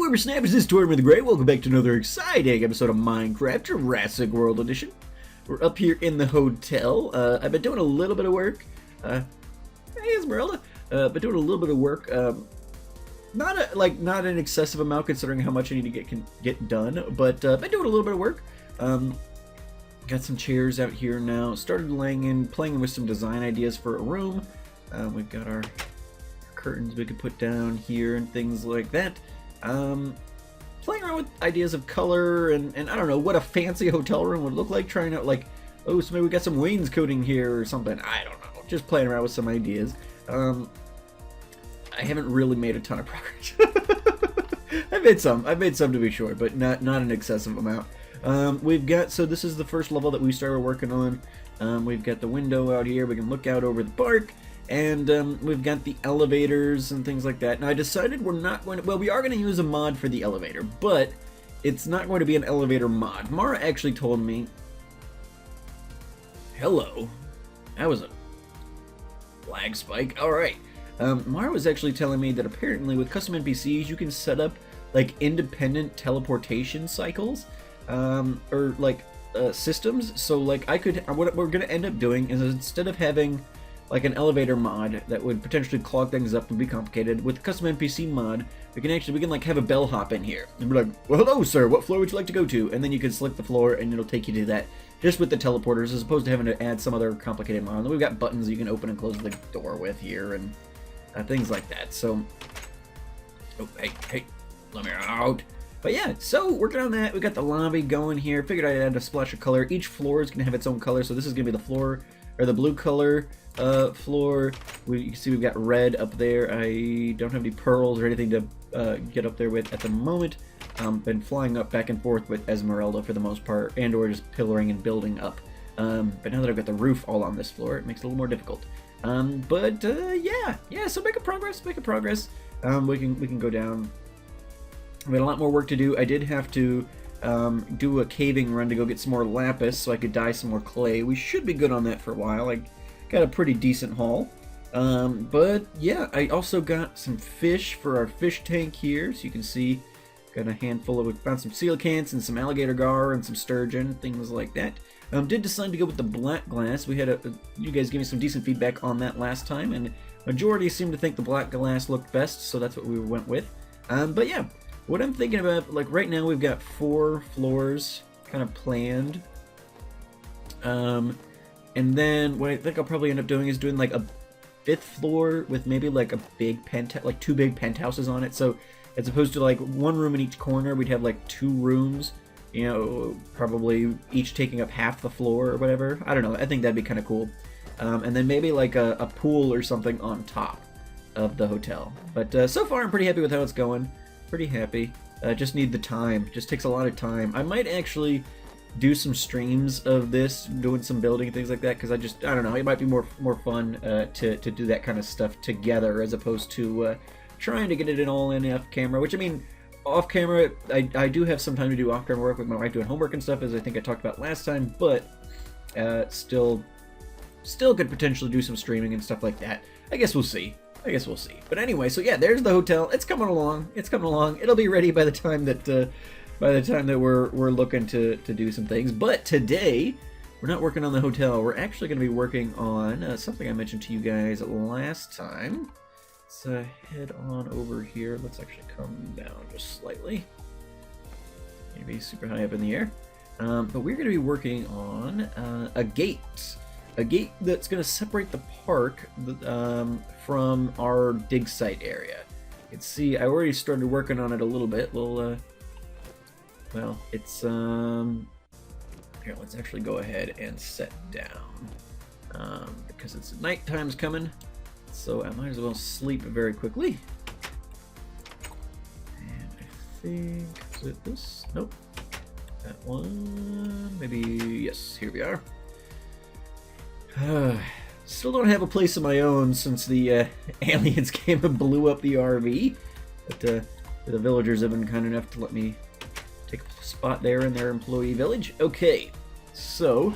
Whippersnappers, this is Tortimer the Great. Welcome back to another exciting episode of Minecraft Jurassic World Edition. We're up here in the hotel. I've been doing a little bit of work. Hey, Esmeralda. Been doing a little bit of work. Not an excessive amount considering how much I need to get done, but been doing a little bit of work. Got some chairs out here now. Started playing with some design ideas for a room. We've got our curtains we could put down here and things like that. Playing around with ideas of color and I don't know what a fancy hotel room would look like, trying out like, oh, so maybe we got some wainscoting here or something. I don't know, just playing around with some ideas. I haven't really made a ton of progress. I've made some to be sure, but not an excessive amount. We've got, so this is the first level that we started working on. We've got the window out here, we can look out over the park. And we've got the elevators and things like that. Now I decided we're not going to, well, we are going to use a mod for the elevator, but it's not going to be an elevator mod. Mara actually told me, hello, that was a lag spike, alright. Mara was actually telling me that apparently with custom NPCs you can set up like independent teleportation cycles, or like systems. So like what we're going to end up doing is instead of having like an elevator mod that would potentially clog things up and be complicated, with the custom NPC mod, we can like have a bellhop in here and be like, well, hello sir, what floor would you like to go to? And then you can select the floor and it'll take you to that just with the teleporters, as opposed to having to add some other complicated mod. And then we've got buttons you can open and close the door with here and things like that. So, oh, hey, let me out. But yeah, so working on that, we got the lobby going here. Figured I'd add a splash of color. Each floor is gonna have its own color, so this is gonna be the floor, or the blue color floor. You can see we've got red up there. I don't have any pearls or anything to get up there with at the moment. Been flying up back and forth with Esmeralda for the most part, and or just pillaring and building up. But now that I've got the roof all on this floor, it makes it a little more difficult. Yeah, so making progress. We can go down. We had a lot more work to do. I did have to do a caving run to go get some more lapis so I could dye some more clay. We should be good on that for a while. I got a pretty decent haul. But yeah, I also got some fish for our fish tank here. So you can see, got a handful of, we found some coelacanths and some alligator gar and some sturgeon, things like that. Did decide to go with the black glass. We had you guys gave me some decent feedback on that last time, and majority seemed to think the black glass looked best, so that's what we went with. But yeah, what I'm thinking about, like right now we've got 4 floors kind of planned. And then what I think I'll probably end up doing is doing like a 5th floor with maybe like a big like 2 big penthouses on it. So as opposed to like 1 room in each corner, we'd have like 2 rooms, you know, probably each taking up half the floor or whatever. I don't know. I think that'd be kind of cool. And then maybe like a pool or something on top of the hotel. But so far I'm pretty happy with how it's going. Pretty happy. Just need the time. Just takes a lot of time. I might actually do some streams of this, doing some building and things like that, because I don't know, it might be more fun to do that kind of stuff together as opposed to trying to get it all in off camera, which I mean, off camera, I do have some time to do off camera work with my wife doing homework and stuff, as I think I talked about last time, but still could potentially do some streaming and stuff like that. I guess we'll see. But anyway, so yeah, there's the hotel. It's coming along. It'll be ready by the time that we're looking to do some things. But today, we're not working on the hotel. We're actually going to be working on something I mentioned to you guys last time. Let's head on over here. Let's actually come down just slightly. Maybe super high up in the air. But we're going to be working on a gate. A gate that's going to separate the park from our dig site area. You can see I already started working on it a little bit. Well, it's here, let's actually go ahead and set down because it's nighttime's coming, so I might as well sleep very quickly. And I think, is it this? Nope, that one, maybe, yes, here we are. Still don't have a place of my own since the aliens came and blew up the RV, but the villagers have been kind enough to let me take a spot there in their employee village. Okay, so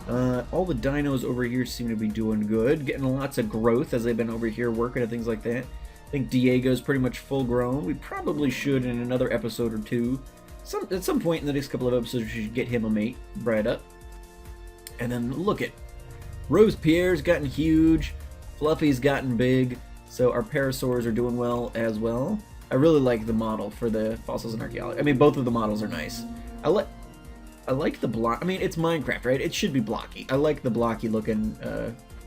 all the dinos over here seem to be doing good, getting lots of growth as they've been over here working and things like that. think Diego's pretty much full grown. We probably should, in another episode or two, at some point in the next couple of episodes, we should get him a mate, bred up. And then look at Robespierre's gotten huge, Fluffy's gotten big, so our parasaurs are doing well as well. I really like the model for the fossils and archaeology. I mean, both of the models are nice. I like the block. I mean, it's Minecraft, right? It should be blocky. I like the blocky looking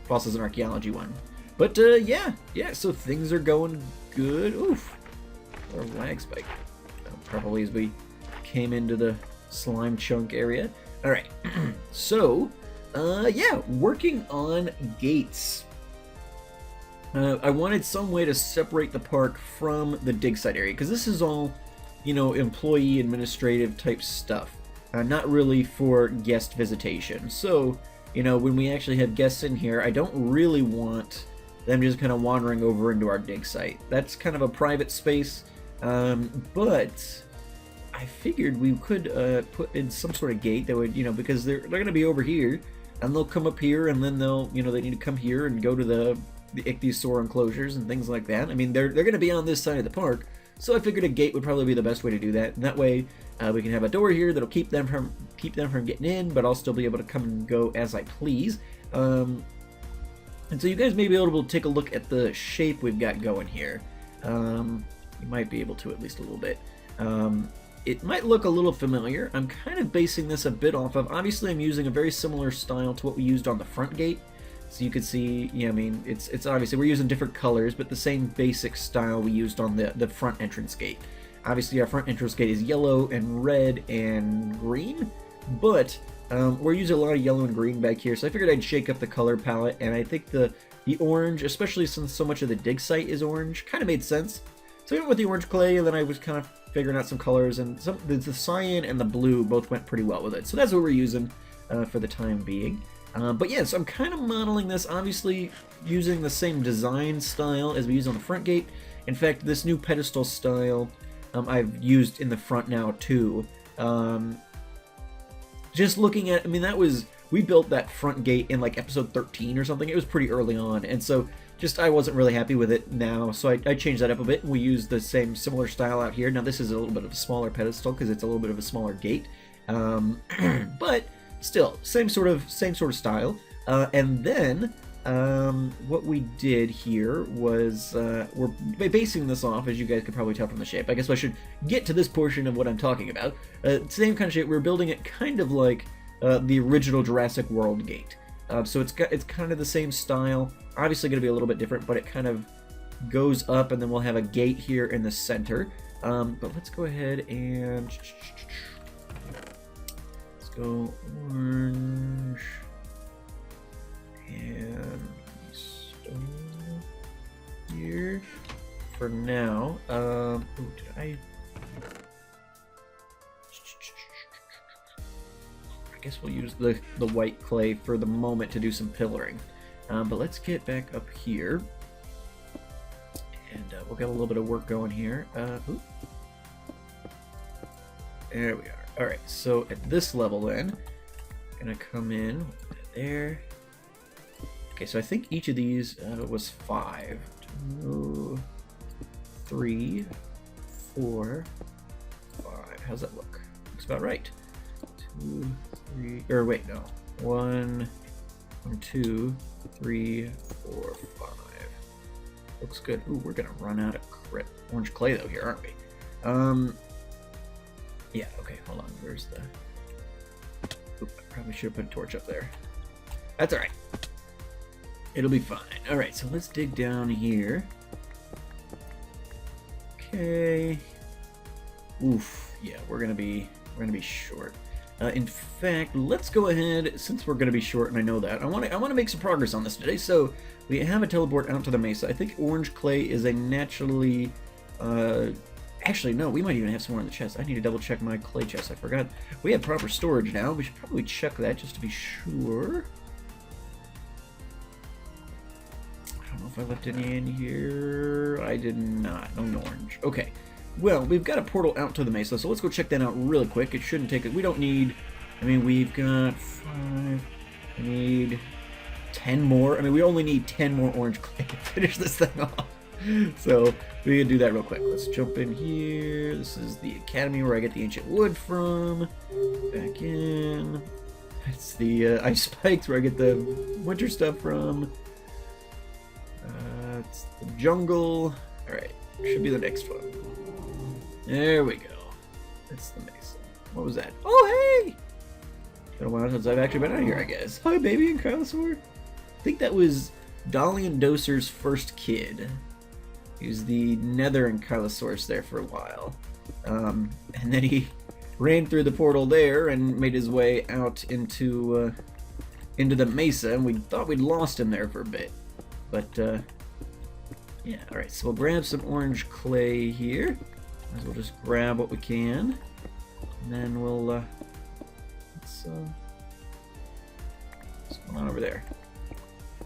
fossils and archaeology one. But yeah. So things are going good. Oof, or lag spike. Probably as we came into the slime chunk area. All right. So yeah, working on gates. I wanted some way to separate the park from the dig site area, because this is all, you know, employee administrative type stuff, not really for guest visitation. So, you know, when we actually have guests in here, I don't really want them just kind of wandering over into our dig site. That's kind of a private space, but I figured we could put in some sort of gate that would, you know, because they're going to be over here, and they'll come up here, and then they'll, you know, they need to come here and go to the ichthyosaur enclosures and things like that. I mean, they're going to be on this side of the park, so I figured a gate would probably be the best way to do that. And that way, we can have a door here that'll keep them from getting in, but I'll still be able to come and go as I please. And so you guys may be able to take a look at the shape we've got going here. You might be able to at least a little bit. It might look a little familiar. I'm kind of basing this a bit off of, obviously I'm using a very similar style to what we used on the front gate. So you can see, yeah, I mean, it's obviously we're using different colors, but the same basic style we used on the front entrance gate. Obviously our front entrance gate is yellow and red and green, but we're using a lot of yellow and green back here, so I figured I'd shake up the color palette, and I think the orange, especially since so much of the dig site is orange, kind of made sense. So I went with the orange clay, and then I was kind of figuring out some colors, and the cyan and the blue both went pretty well with it. So that's what we're using for the time being. But yes, I'm kind of modeling this, obviously using the same design style as we use on the front gate. In fact, this new pedestal style I've used in the front now too. Just looking at, I mean, we built that front gate in like episode 13 or something. It was pretty early on, and so just I wasn't really happy with it now, so I changed that up a bit, and we used the same similar style out here. Now this is a little bit of a smaller pedestal because it's a little bit of a smaller gate, but still same sort of style. And then what we did here was we're basing this off, as you guys could probably tell from the shape. I guess I should get to this portion of what I'm talking about. Same kind of shape. We're building it kind of like the original Jurassic World gate. So it's kind of the same style. Obviously going to be a little bit different, but it kind of goes up, and then we'll have a gate here in the center. But let's go ahead and let's go orange and stone here for now. Ooh, did I guess we'll use the white clay for the moment to do some pillaring. But let's get back up here, and we'll get a little bit of work going here. Ooh. There we are. All right, so at this level then, I'm gonna come in there. Okay, so I think each of these was 5. 2, 3, 4, 5. How's that look? Looks about right. 2, 3, or wait, no. 1, 2, 3, 4, 5. Looks good. Ooh, we're gonna run out of orange clay though here, aren't we? Yeah, okay, hold on. Where's the... Oop, I probably should have put a torch up there. That's alright. It'll be fine. Alright, so let's dig down here. Okay. Oof, yeah, we're gonna be short. In fact, let's go ahead, since we're going to be short, and I know that, I want to make some progress on this today. So we have a teleport out to the Mesa. I think orange clay is a naturally, actually no, we might even have some more in the chest. I need to double check my clay chest. I forgot. We have proper storage now. We should probably check that just to be sure. I don't know if I left any in here. I did not. No orange. Okay. Well, we've got a portal out to the Mesa, so let's go check that out really quick. It shouldn't take it. We don't need... I mean, we've got 5... I need 10 more. I mean, we only need 10 more orange clay to finish this thing off. So we can do that real quick. Let's jump in here. This is the academy where I get the ancient wood from. Back in. It's the ice spikes where I get the winter stuff from. It's the jungle. Alright, should be the next one. There we go. That's the Mesa. What was that? Oh, hey! Been a while since I've actually been out here, I guess. Hi, baby and Kylosaur. I think that was Dolly and Doser's first kid. He was the Nether and Kylosaurus there for a while. And then he ran through the portal there and made his way out into the Mesa, and we thought we'd lost him there for a bit. But, yeah, alright, so we'll grab some orange clay here. Might as well just grab what we can. And then we'll, what's going on over there?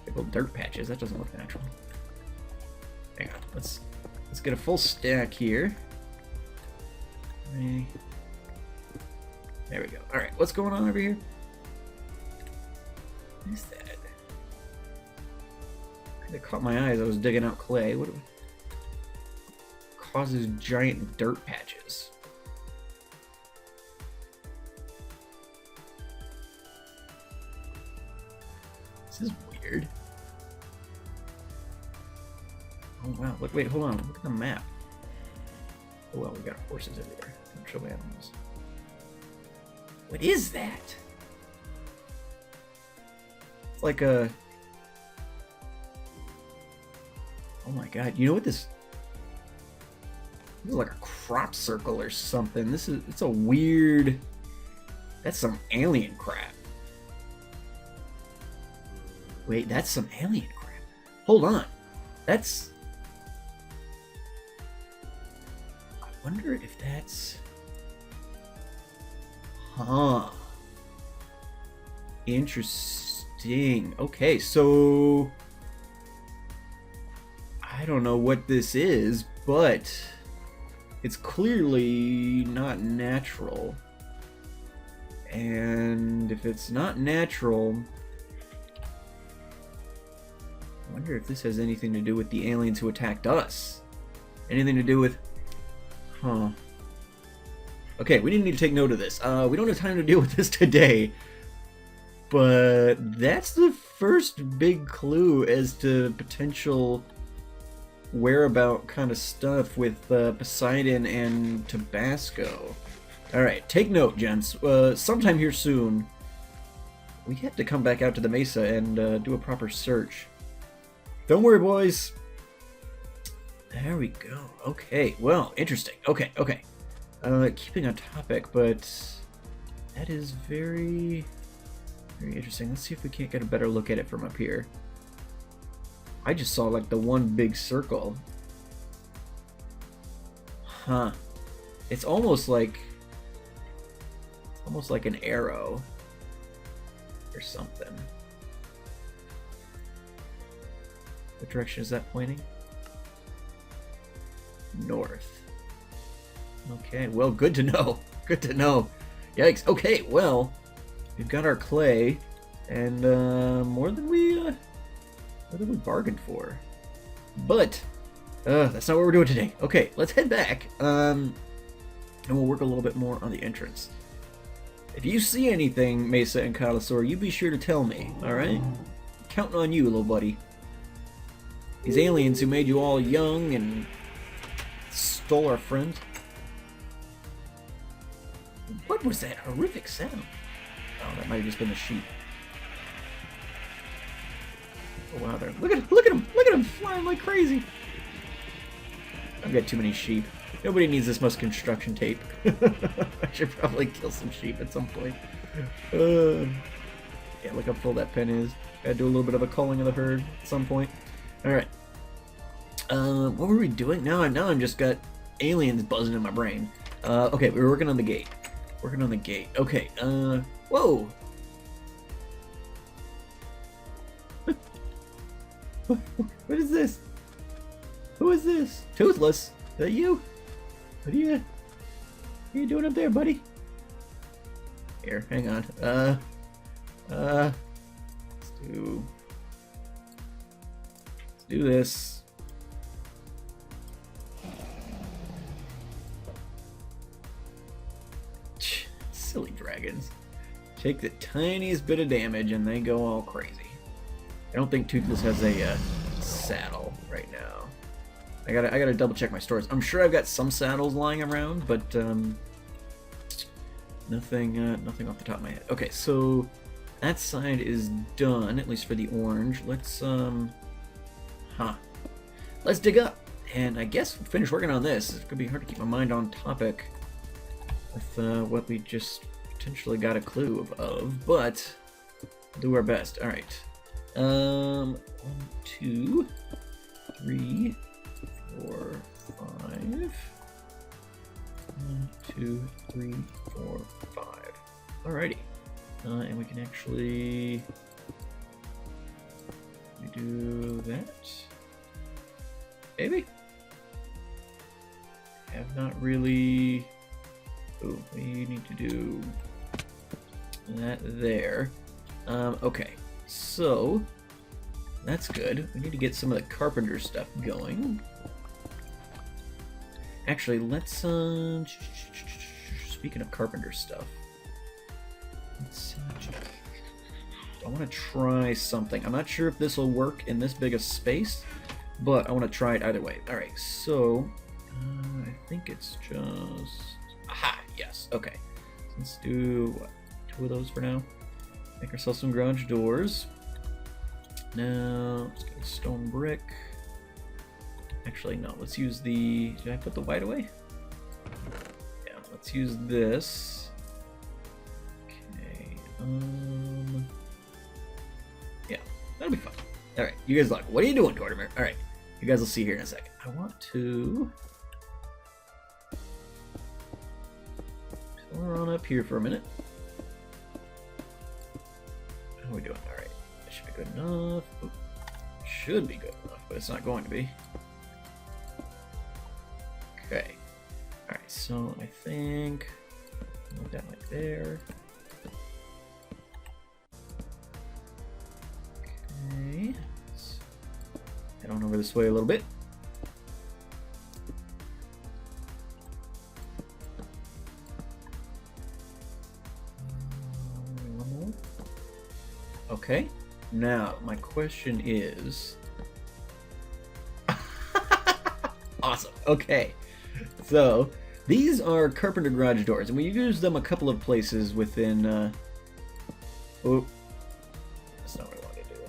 Big old dirt patches, that doesn't look natural. Hang on, let's get a full stack here. There we go. Alright, what's going on over here? What is that? It caught my eyes. I was digging out clay. What causes giant dirt patches? This is weird. Oh wow! Look, wait, hold on. Look at the map. Oh well, we got horses everywhere. Don't show animals. What is that? It's like a... Oh my god, you know what this is like a crop circle or something. It's a weird... That's some alien crap. Wait, that's some alien crap. Hold on. That's... I wonder if that's... Huh. Interesting. Okay, so... I don't know what this is, but it's clearly not natural. And if it's not natural, I wonder if this has anything to do with the aliens who attacked us. Anything to do with... Huh. Okay, we didn't need to take note of this. We don't have time to deal with this today. But that's the first big clue as to potential whereabout kind of stuff with Poseidon and Tabasco. Alright, take note, gents. Sometime here soon, we have to come back out to the Mesa and do a proper search. Don't worry, boys. There we go. Okay, well, interesting. Okay. Keeping on topic, but that is very, very interesting. Let's see if we can't get a better look at it from up here. I just saw like the one big circle. Huh. It's almost like an arrow or something. What direction is that pointing? North. Okay, well, good to know. Good to know. Yikes. Okay, well, we've got our clay, and more than we bargained for. But that's not what we're doing today. Okay, let's head back, and we'll work a little bit more on the entrance. If you see anything, Mesa and Kylosaur, you be sure to tell me. All right? Counting on you, little buddy. These aliens who made you all young and stole our friends. What was that horrific sound? Oh, that might have just been the sheep. Oh wow, there! Look at him flying like crazy. I've got too many sheep. Nobody needs this much construction tape. I should probably kill some sheep at some point. Yeah, look how full that pen is. Gotta do a little bit of a culling of the herd at some point. All right. What were we doing? Now I'm just got aliens buzzing in my brain. Okay, we were working on the gate. Okay, whoa! What is this? Who is this? Toothless? Is that you? What are you doing up there, buddy? Here, hang on. Let's do this. dragons. Take the tiniest bit of damage and they go all crazy. I don't think Toothless has a saddle right now. I gotta double check my stores. I'm sure I've got some saddles lying around, but nothing off the top of my head. Okay, so that side is done, at least for the orange. Let's let's dig up, and I guess we'll finish working on this. It's gonna be hard to keep my mind on topic with what we just potentially got a clue of, but we'll do our best. All right. 1, 2, 3, 4, 5. 1, 2, 3, 4, 5. Alrighty. And we can actually do that. Maybe? Have not really. Oh, we need to do that there. Okay. So, that's good. We need to get some of the Carpenter stuff going. Actually, let's, speaking of Carpenter stuff, let's, I want to try something. I'm not sure if this will work in this big a space, but I want to try it either way. Alright, so, I think it's just, aha, yes, okay. Let's do, what, 2 of those for now? Make ourselves some garage doors. Now, let's get a stone brick. Actually, no, let's use the... Did I put the white away? Yeah, let's use this. Okay, yeah, that'll be fun. Alright, you guys look. What are you doing, Tortimer? Alright, you guys will see here in a second. I want to... We're on up here for a minute. How are we doing? Alright. That should be good enough. Ooh, should be good enough, but it's not going to be. Okay. Alright, so I think move that like there. Okay. Let's head on over this way a little bit. Okay, now my question is... Awesome, okay. So, these are Carpenter garage doors, and we use them a couple of places within... Oh, that's not what I wanted to do.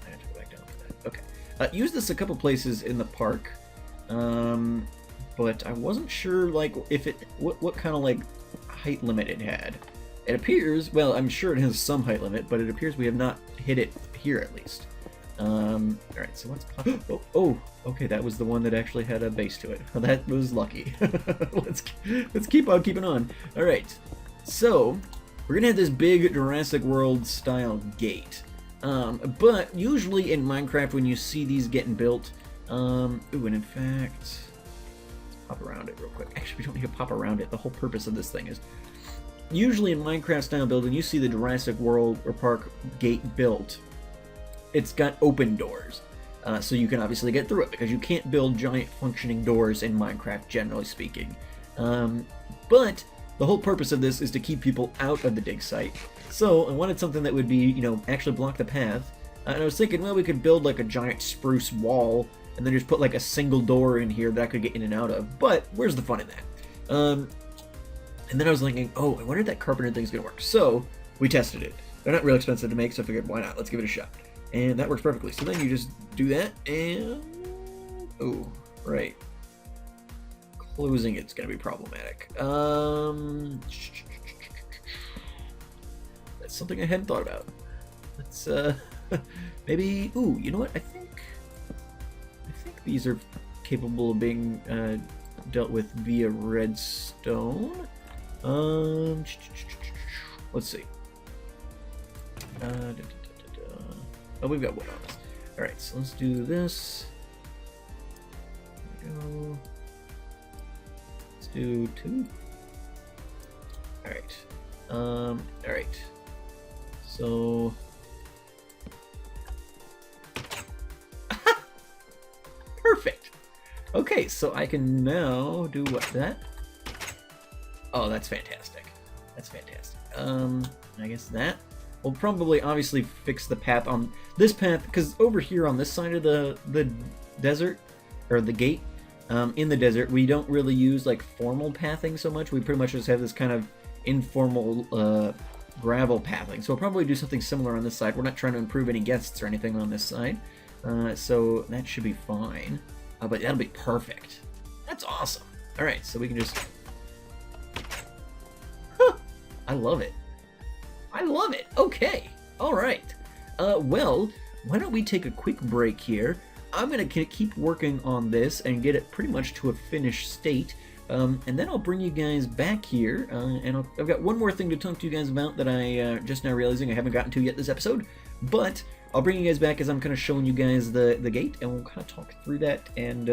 I have to go back down for that. Okay. Use this a couple places in the park, but I wasn't sure, like, if it... What kind of, like, height limit it had. It appears, well, I'm sure it has some height limit, but it appears we have not hit it here at least. Alright, so let's pop... Oh, okay, that was the one that actually had a base to it. That was lucky. let's keep on keeping on. Alright, so we're gonna have this big Jurassic World style gate. But usually in Minecraft when you see these getting built, ooh, and in fact, let's pop around it real quick. Actually, we don't need to pop around it. The whole purpose of this thing is usually in Minecraft style building, you see the Jurassic World or Park gate built. It's got open doors, so you can obviously get through it because you can't build giant functioning doors in Minecraft, generally speaking. But the whole purpose of this is to keep people out of the dig site. So I wanted something that would be, you know, actually block the path. And I was thinking, well, we could build like a giant spruce wall and then just put like a single door in here that I could get in and out of. But where's the fun in that? And then I was thinking, oh, I wonder if that Carpenter thing's gonna work. So we tested it. They're not real expensive to make, so I figured, why not? Let's give it a shot. And that works perfectly. So then you just do that, and oh, right. Closing it's gonna be problematic. That's something I hadn't thought about. Let's maybe. Ooh, you know what? I think these are capable of being dealt with via redstone. Let's see. Oh, we've got wood on this. Alright, so let's do this. There we go. Let's do 2. Alright. Alright. So... Perfect! Okay, so I can now do what? That? Oh, that's fantastic. That's fantastic. I guess that will probably obviously fix the path on this path, because over here on this side of the desert, or the gate, in the desert, we don't really use like formal pathing so much. We pretty much just have this kind of informal gravel pathing. So we'll probably do something similar on this side. We're not trying to improve any guests or anything on this side. So that should be fine. But that'll be perfect. That's awesome. All right, so we can just... Huh, I love it. I love it. Okay. All right. Well, why don't we take a quick break here? I'm going to keep working on this and get it pretty much to a finished state. And then I'll bring you guys back here, and I've got one more thing to talk to you guys about that I just now realizing I haven't gotten to yet this episode, but I'll bring you guys back as I'm kind of showing you guys the gate, and we'll kind of talk through that and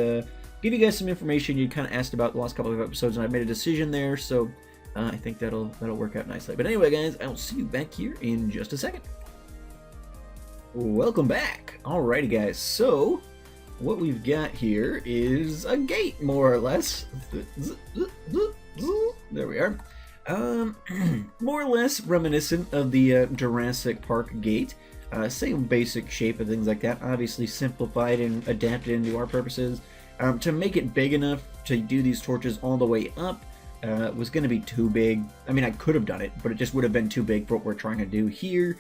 give you guys some information you kind of asked about the last couple of episodes, and I've made a decision there, so I think that'll work out nicely. But anyway, guys, I'll see you back here in just a second. Welcome back. Alrighty, guys, so what we've got here is a gate, more or less. There we are. More or less reminiscent of the Jurassic Park gate. Same basic shape and things like that. Obviously simplified and adapted into our purposes. To make it big enough to do these torches all the way up was going to be too big. I mean, I could have done it, but it just would have been too big for what we're trying to do here.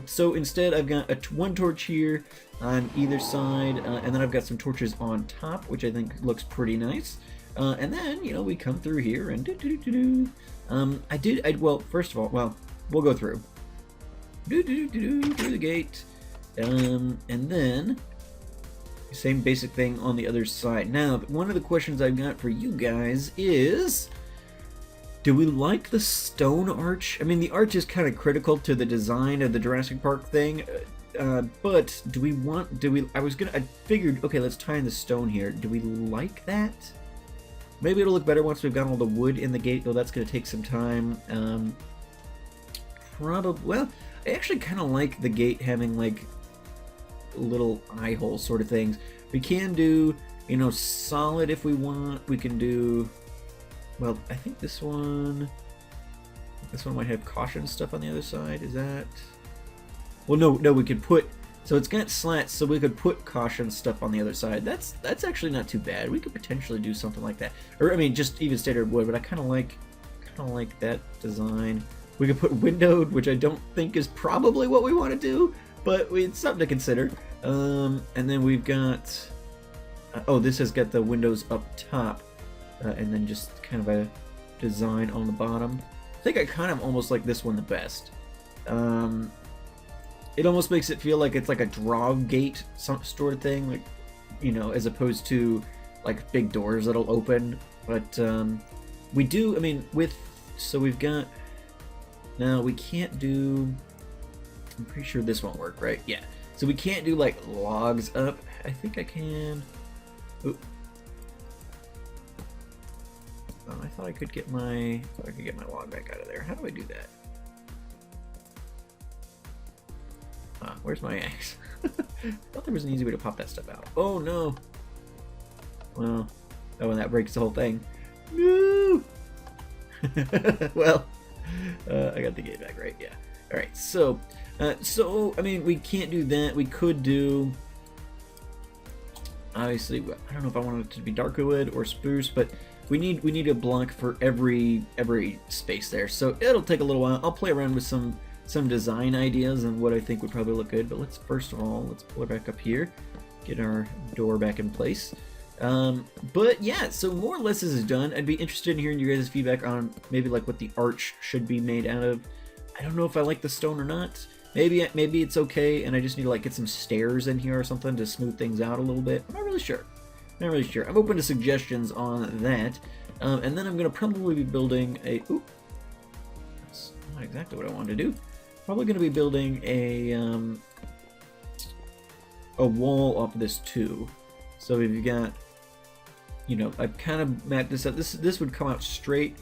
So instead, I've got one torch here on either side, and then I've got some torches on top, which I think looks pretty nice. And then, you know, we come through here and well, first of all, well, we'll go through. Through the gate. And then, same basic thing on the other side. Now, one of the questions I've got for you guys is... do we like the stone arch? I mean, the arch is kind of critical to the design of the Jurassic Park thing, but do we want, I figured, okay, let's tie in the stone here. Do we like that? Maybe it'll look better once we've got all the wood in the gate, though that's going to take some time. Probably, well, I actually kind of like the gate having, like, little eye hole sort of things. We can do, you know, solid if we want. We can do... well, I think this one might have caution stuff on the other side. Is that... well, no, we could put... so it's got slats, so we could put caution stuff on the other side. That's actually not too bad. We could potentially do something like that. Or, I mean, just even standard wood, but I kind of like that design. We could put windowed, which I don't think is probably what we want to do, but it's something to consider. And then we've got... oh, this has got the windows up top. And then just kind of a design on the bottom. I think I kind of almost like this one the best. It almost makes it feel like it's like a draw gate sort of thing, like, you know, as opposed to like big doors that'll open. But we do, I mean, so we've got, now we can't do, I'm pretty sure this won't work, right? Yeah. So we can't do like logs up. I think I can. Ooh. I thought I could get my log back out of there. How do I do that? Where's my axe? I thought there was an easy way to pop that stuff out. Oh no! Well, oh, and that breaks the whole thing. No! Well, I got the gate back, right? Yeah. All right. So I mean, we can't do that. We could do. Obviously, I don't know if I wanted it to be darker wood or spruce, but we need a block for every space there. So it'll take a little while. I'll play around with some design ideas and what I think would probably look good. But let's first of all, let's pull it back up here, get our door back in place. But yeah, so more or less this is done. I'd be interested in hearing your guys' feedback on maybe like what the arch should be made out of. I don't know if I like the stone or not. Maybe it's okay, and I just need to like get some stairs in here or something to smooth things out a little bit. I'm not really sure. I'm open to suggestions on that. And then I'm going to probably be building a... ooh, that's not exactly what I wanted to do. Probably going to be building a wall off this too. So we've got, you know, I've kind of mapped this out. This would come out straight.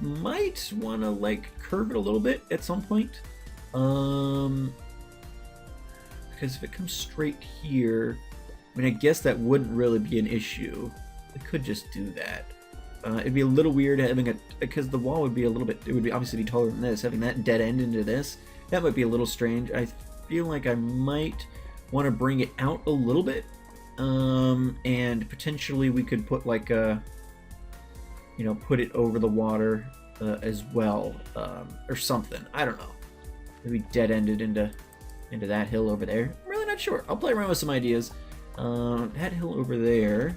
Might want to like curve it a little bit at some point. Because if it comes straight here, I mean, I guess that wouldn't really be an issue. I could just do that. It'd be a little weird having because the wall would be a little bit, it would be obviously be taller than this, having that dead end into this, that might be a little strange. I feel like I might want to bring it out a little bit, and potentially we could put like a, you know, put it over the water as well, or something. I don't know. Maybe dead-ended into that hill over there. I'm really not sure. I'll play around with some ideas. That hill over there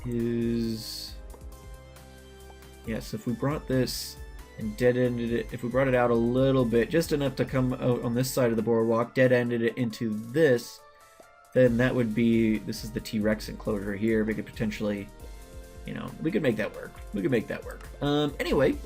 is... Yes, if we brought this and dead-ended it, if we brought it out a little bit, just enough to come out on this side of the boardwalk, dead-ended it into this, then that would be... This is the T-Rex enclosure here. We could potentially... You know, we could make that work. We could make that work. Anyway,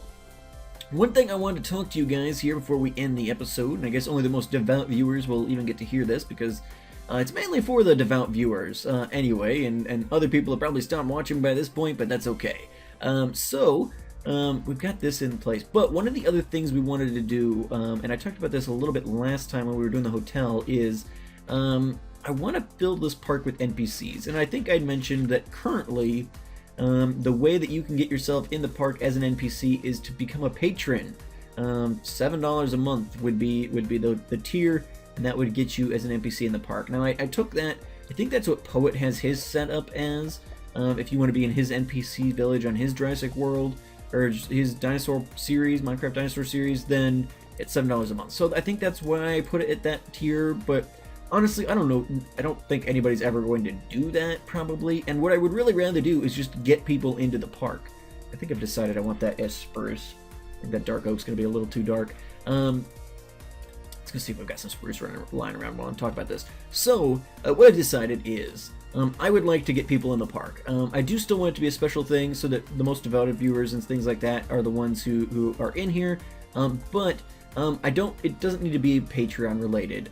one thing I wanted to talk to you guys here before we end the episode, and I guess only the most devout viewers will even get to hear this, because it's mainly for the devout viewers anyway, and other people have probably stopped watching by this point, but that's okay. We've got this in place. But one of the other things we wanted to do, and I talked about this a little bit last time when we were doing the hotel, is I want to fill this park with NPCs. And I think I'd mentioned that currently... the way that you can get yourself in the park as an NPC is to become a patron. $7 a month would be the tier, and that would get you as an NPC in the park. Now I took that, I think that's what Poet has his set up as. If you want to be in his NPC village on his Jurassic World, or his dinosaur series, Minecraft dinosaur series, then it's $7 a month. So I think that's why I put it at that tier, but honestly, I don't know. I don't think anybody's ever going to do that, probably. And what I would really rather do is just get people into the park. I think I've decided I want that as spruce. I think that dark oak's going to be a little too dark. Let's go see if I've got some spruce lying around while I'm talking about this. So, what I've decided is, I would like to get people in the park. I do still want it to be a special thing so that the most devoted viewers and things like that are the ones who are in here. But it doesn't need to be Patreon related.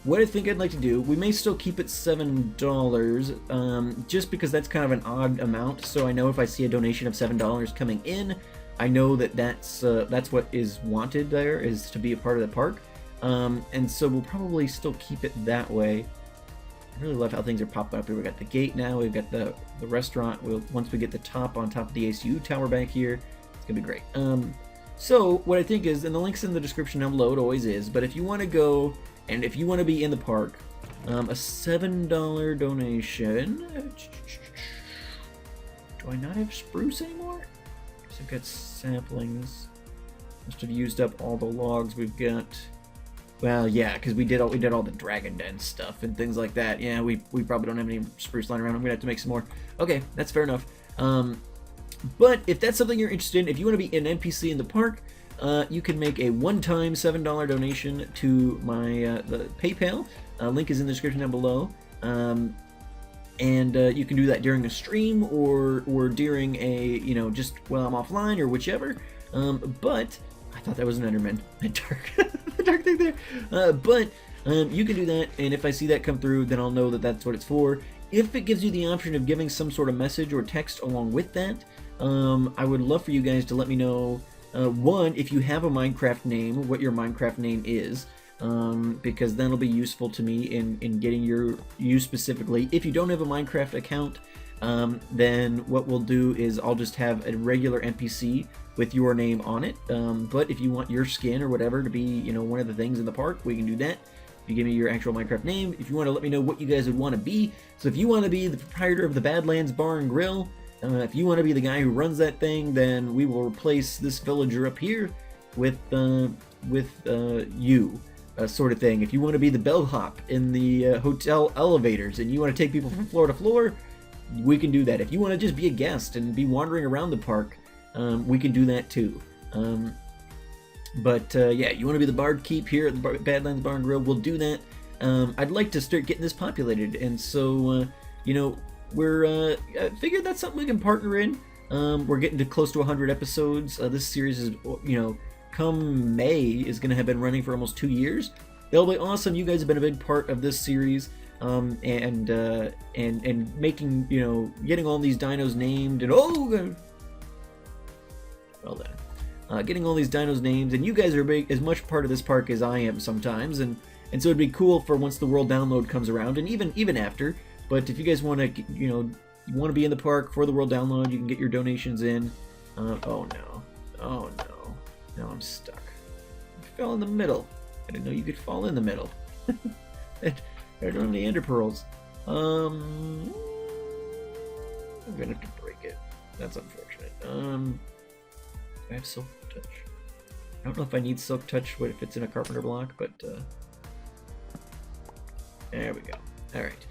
What I think I'd like to do, we may still keep it $7, just because that's kind of an odd amount, so I know if I see a donation of $7 coming in, I know that that's what is wanted there, is to be a part of the park, and so we'll probably still keep it that way. I really love how things are popping up here. We've got the gate now, we've got the restaurant. Once we get the top on top of the ACU tower back here, it's going to be great. So what I think is, and the link's in the description down below, it always is, but if you want to go... And if you want to be in the park, a $7 donation... Do I not have spruce anymore? Because I've got saplings. Must have used up all the logs we've got. Well, yeah, because we did all the dragon den stuff and things like that. Yeah, we probably don't have any spruce lying around. I'm going to have to make some more. Okay, that's fair enough. But if that's something you're interested in, if you want to be an NPC in the park... you can make a one-time $7 donation to my the PayPal. Link is in the description down below. And you can do that during a stream or during a, you know, just while I'm offline or whichever. But I thought that was an Enderman. The dark thing there. But you can do that, and if I see that come through, then I'll know that that's what it's for. If it gives you the option of giving some sort of message or text along with that, I would love for you guys to let me know. One, if you have a Minecraft name, what your Minecraft name is, because that'll be useful to me in getting you specifically. If you don't have a Minecraft account, then what we'll do is I'll just have a regular NPC with your name on it. But if you want your skin or whatever to be, you know, one of the things in the park, we can do that. If you give me your actual Minecraft name, if you want to let me know what you guys would want to be. So if you want to be the proprietor of the Badlands Bar and Grill, if you want to be the guy who runs that thing, then we will replace this villager up here with you, sort of thing. If you want to be the bellhop in the hotel elevators and you want to take people from floor to floor, we can do that. If you want to just be a guest and be wandering around the park, we can do that too. Yeah, you want to be the barkeep here at the Badlands Bar and Grill, we'll do that. I'd like to start getting this populated, and so, you know, I figured that's something we can partner in. We're getting to close to 100 episodes. This series is, you know, come May is going to have been running for almost 2 years. It'll be awesome. You guys have been a big part of this series, and making, you know, getting all these dinos named, and well done. Getting all these dinos named, and you guys are as much part of this park as I am sometimes, and so it'd be cool for once the world download comes around, and even after. But if you guys want to, you know, you want to be in the park for the world download, you can get your donations in. Oh no. Oh no. Now I'm stuck. I fell in the middle. I didn't know you could fall in the middle. I don't have any ender pearls. I'm gonna have to break it. That's unfortunate. I have silk touch. I don't know if I need silk touch if it's in a carpenter block, but there we go. Alright.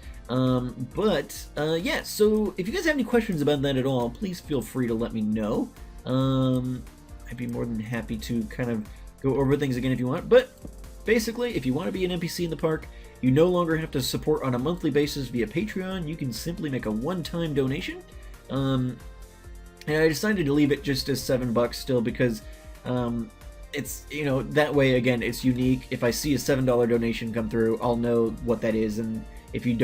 Yeah, so if you guys have any questions about that at all, please feel free to let me know. I'd be more than happy to kind of go over things again if you want. But basically, if you want to be an NPC in the park, you no longer have to support on a monthly basis via Patreon. You can simply make a one-time donation. And I decided to leave it just as $7 still because it's, you know, that way, again, it's unique. If I see a $7 donation come through, I'll know what that is, and if you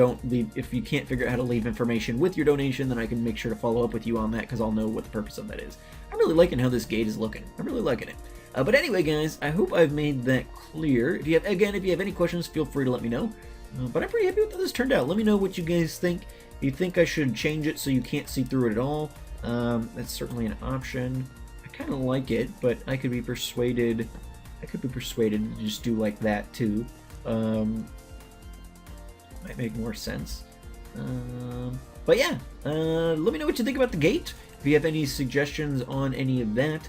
can't figure out how to leave information with your donation, then I can make sure to follow up with you on that, because I'll know what the purpose of that is. I'm really liking how this gate is looking. I'm really liking it. But anyway, guys, I hope I've made that clear. If you have any questions, feel free to let me know. But I'm pretty happy with how this turned out. Let me know what you guys think. If you think I should change it so you can't see through it at all, that's certainly an option. I kind of like it, but I could be persuaded. To just do like that too. Might make more sense. But yeah, let me know what you think about the gate. If you have any suggestions on any of that.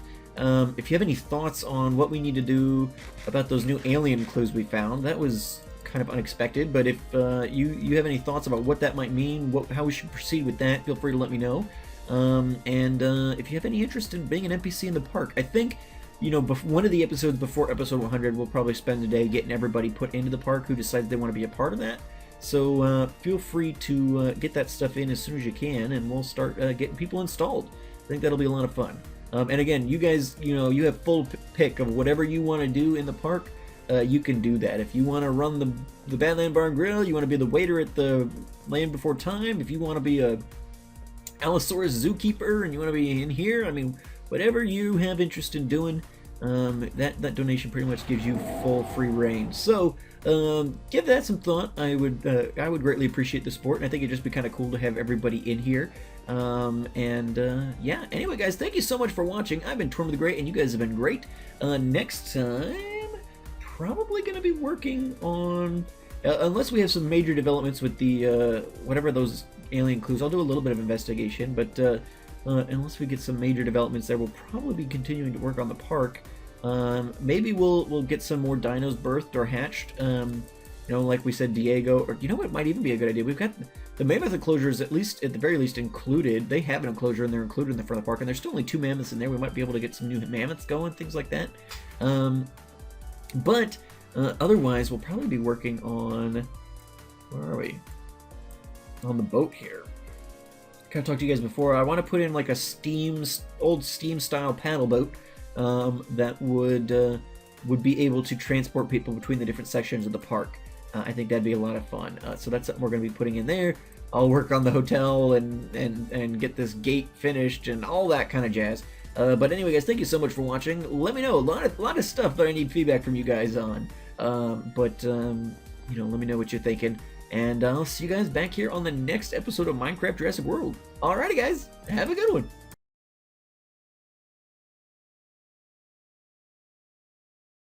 If you have any thoughts on what we need to do about those new alien clues we found, that was kind of unexpected, but if you have any thoughts about what that might mean, how we should proceed with that, feel free to let me know. If you have any interest in being an NPC in the park, I think, you know, one of the episodes before episode 100, we'll probably spend the day getting everybody put into the park who decides they want to be a part of that. So feel free to get that stuff in as soon as you can, and we'll start getting people installed. I think that'll be a lot of fun. And again, you guys, you know, you have full pick of whatever you want to do in the park. You can do that. If you want to run the Badland Bar and Grill, you want to be the waiter at the Land Before Time, if you want to be a Allosaurus zookeeper and you want to be in here, I mean, whatever you have interest in doing, that donation pretty much gives you full free reign. So give that some thought. I would greatly appreciate the support, and I think it'd just be kind of cool to have everybody in here. Yeah, anyway, guys, thank you so much for watching. I've been Tortimer the Great, and you guys have been great. Next time, probably going to be working on, unless we have some major developments with the whatever those alien clues, I'll do a little bit of investigation, but unless we get some major developments there, we'll probably be continuing to work on the park. Maybe we'll get some more dinos birthed or hatched. You know, like we said, Diego, or you know what might even be a good idea? We've got the mammoth enclosures, at the very least, included. They have an enclosure and they're included in the front of the park, and there's still only 2 mammoths in there. We might be able to get some new mammoths going, things like that. Otherwise, we'll probably be working on, where are we? On the boat here. Kind of talked to you guys before. I want to put in like a old steam style paddle boat that would be able to transport people between the different sections of the park. I think that'd be a lot of fun. So that's something we're going to be putting in there. I'll work on the hotel and get this gate finished and all that kind of jazz. But anyway, guys, thank you so much for watching. Let me know a lot of stuff that I need feedback from you guys on. You know, let me know what you're thinking. And I'll see you guys back here on the next episode of Minecraft Jurassic World. Alrighty, guys, have a good one.